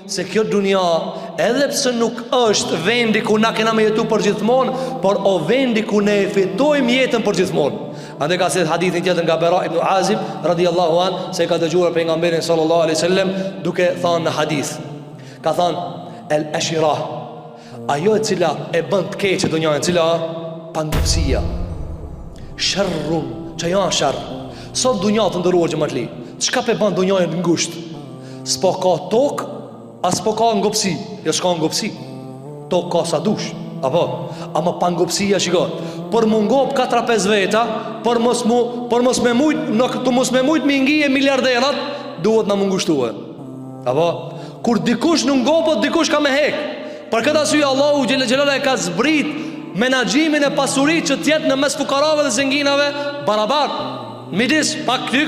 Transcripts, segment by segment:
se kjo dunia, edhe pse nuk është vendi ku na kena me jetu për gjithmonë, por o vendi ku ne fitojmë jetën për gjithmonë. Ande ka se hadithin tjetër nga Bara ibn Azib radhiyallahu an, se ka dëgjuar pejgamberin sallallahu alaihi wasallam duke thënë në hadith, ka thënë el ashira, ajo e cila e bën të keqë dunjën, e cila pangopsia, sharrun, që janë sharr. Sot dunja të ndëruar xhamatli, çka pe bën dunjën ngushtë? S'po ka tokë, as po ka ngopsi, jo s'ka ngopsi. Tokë ka sa dush, apo? Ama pangopsia shiko. Për mu ngop 4-5 veta, për mos me mujt, të mos me mujt me ngije miliarderat, duhet na më ngushtue. Apo? Kur dikush nuk ngopët, dikush ka me hek. Për këtë arsye Allahu xhelal e ka zbrit menaxhimin e pasurisë që tjetë në mes fukarave dhe zenginave barabar. Midis, pa ky,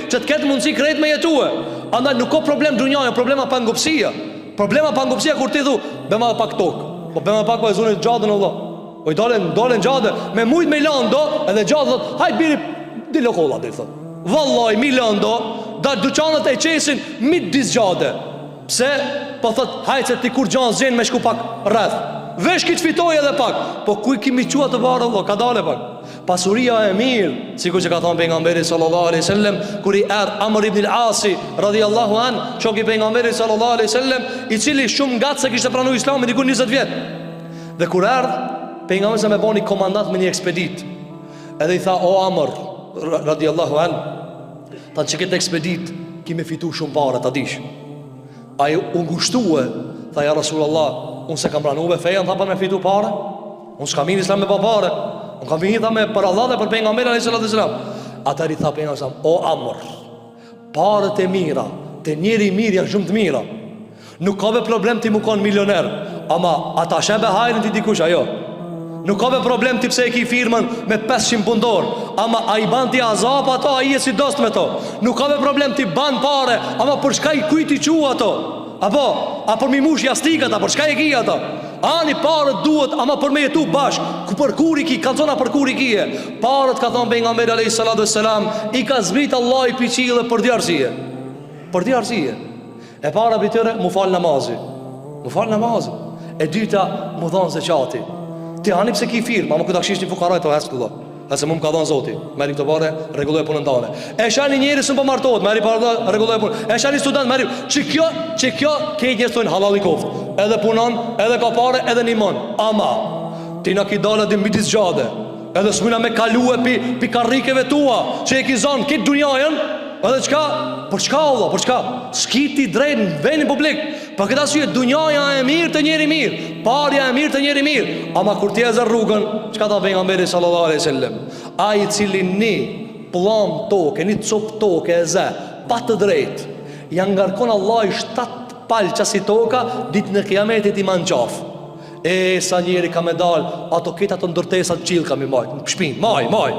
që të ketë mundësi krejt me jetue. Andaj nuk ka problem dunjaja, problema pangopsia. Problema pangopsia kur ti thu, bema pak tokë. Po bema pak e zonit gjadën Allah. Po i dolen gjadë, me mujt me lando, edhe gjadë thot, hajt biri, di lokolla, di thot. Vallaj, mi lando, da duqanët e qesin mit dis gjadë. Pse? Po thot, hajt se ti kur gjanë zhenë me shku pak rreth. Vesh ki të fitoj edhe pak. Po kuj kimi qua të barë Allah, ka dale pak. Pasuria e mirë, sikur që ka thonë pejgamberi sallallahu alaihi wasallam, kur i erdh Amr ibn al-Asi radhiyallahu an, shoku i pejgamberit sallallahu alaihi wasallam, i cili shumë gatse kishte pranuar Islamin diku 20 vjet. Dhe kur erdh pejgamberi sa më bani komandant me një ekspedit. Edhe i tha, o Amr radhiyallahu an, ta që këtë ekspedit kime fitu shumë parë, ta dish. Ai u ngushtue, tha ja Rasulullah, unë se kam pranuar fejan, tha pa me fitu parë. Unë s'kam mirë Islam me pa parë. Unë kam vini tha me për Allah dhe për pejgamberin alayhis salam. Atëri tha pejgamberi, o Amr, parët e mira, te njeri mirë janë shumë të mira. Nuk ka be problem ti mu kon milioner, ama ata shebe hajrin ti dikush ajo. Nuk ka be problem ti pse e ki firmën me 500 punëtor, ama a i ban ti azap ato, a i e si dost me to. Nuk ka be problem ti ban pare, ama për shka i kujti qua ato. Apo, a për mi mush jastikat, a për shka i ki ato. Ani parët duhet, ama për me jetu bashk, ku për kur i ki, ka zona për kur i kije. Parët ka thonë pejgamberi alayhis salam, i ka zbrit Allah i piqile për djarësie. Për djarësie. E para për tëre, mu falë namazi. Mu falë namazi. E dyta, mu dhanë zeqati. Ti hani pse ki firma, ama këta këshisht një fukaraj të hesë këllo. Ese mu më ka dhanë zoti, meri këtë pare, regulloj punën tane. E shani njeri së më përmartohet, meri pare, regulloj punën. E shani student, meri, që kjo kejt njështë tojnë halal i koft. Edhe punon, edhe ka pare, edhe një mon. Ama, ti na ki dalë edhe mbitis gjade, edhe s'muna me kalu e pi karrikeve tua, që e ki zonë, kitë dunjajën, edhe qka? Për qka Allah, për qka? S'ki ti drejt në venin publik. Për këta syje, dunjaja e mirë të njeri mirë, parja e mirë të njeri mirë. Ama kur ti e zë rrugën, qka ta pejgamberi sallallahu alaihi wasallam? Ai cili një plam toke, një cop toke e zë, pa të drejt, janë ngarkon Allah i 7 palë qasi toka, ditë në kiametit i man qafë. E sa njeri ka me dal, ato kita të ndërtesat qilë ka mi majtë, në shpinë, maj.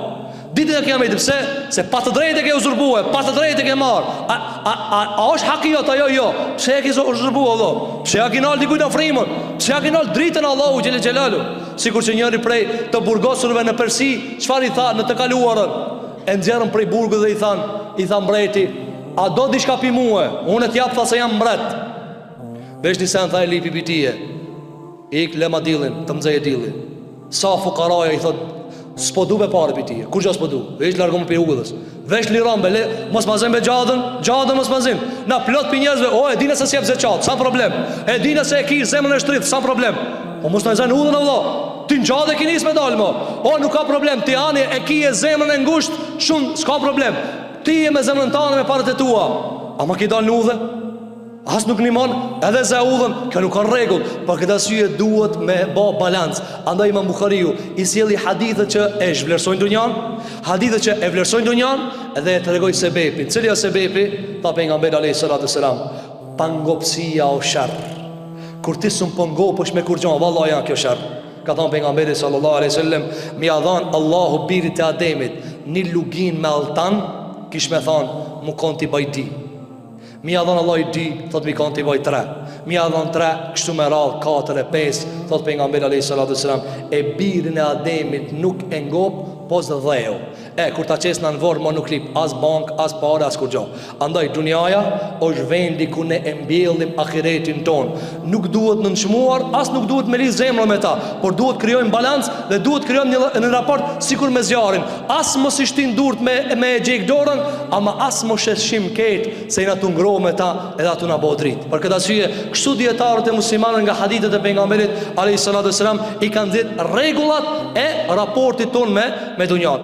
Ditë në kiametit, pse? Se pa të drejt e ke uzurbuhe, pa të drejt e ke marë. A është haki jotë, jo. Pse e ke uzurbuhe, Allah? Pse a ki nalë dikujt afrimën? Pse a ki nalë dritën Allahu gjele gjelalu? Sikur që njëri prej të burgosurve në Persi, qëfar i tha në të kaluarën? E nxjerën prej burgu dhe i tha mbreti, a do di shka pi muhe? Unë e t'japë tha se jam mbret. Vesh një sen tha e lipi pitije, ik lema dilin, të mdzeje dilin. Sa fukaraja i thot, s'po du be pare për tije. Kur që s'po du? Vesh largohme për ugëdhës. Vesh lirambe, mos ma zem be gjadën mos ma zem. Na plot për njerëzve, e dine se s'jep zeqat, sa problem. E dine se e ki zemën e shtrith, sa problem. O mos në zem udhën Allah. Ti në gjadë e ki nis me dalë mo. O nuk ka problem, ti ani e ki e zemën e ngusht, shumë s'ka problem. Ti e me zemën tane me parët e tua. Ama ki dalë në udhë? As nuk nimon, edhe ze udhën, kjo nuk ka regull. Për këtë asyje duhet me ba balans. Andaj Imam Bukhariu i sjeli hadithet që e zhvlerësojnë dunjan, hadithet që e vlerësojnë dunjan, edhe e të regoj sebepin. Cilja sebepi, tha pejgamberi alayhis salam, pangopsia o shërë. Kur ti së më pangopësh me kur gjanë, vallahi janë kjo shërë. Ka thonë pejgamberi sallallahu alaihi wasallam, mi a dhanë Allahu birit e Ademit një lugin me altan, kish me thonë, mu konti bajti. Mi a dhanë Allah i 2, thot mi kanë t'i vaj 3. Mi a dhanë 3, kështu me rallë 4 e 5, thot pejgamberi alayhis salam, e birin e Ademit nuk e ngop, pos dheu. Kur ta qes në vorë, ma nuk lip as bank, as pare, as kur gjo. Andaj, dunjaja është vendi ku ne e mbjellim ahiretin ton. Nuk duhet në nëshmuar, as nuk duhet me lidh zemrën me ta, por duhet krijojmë balancë dhe duhet krijojmë një raport sikur me zjarin. As mos i shtin durt me gjek dorën, ama as mos sheshim ketë se na tu ngroh me ta edhe atu na bëu dritë. Për këtë arsye, kështu dietarët e muslimanëve nga hadithet e pejgamberit alayhis salatu wasalam i kanë dhënë rregullat e raportit ton me dunjan.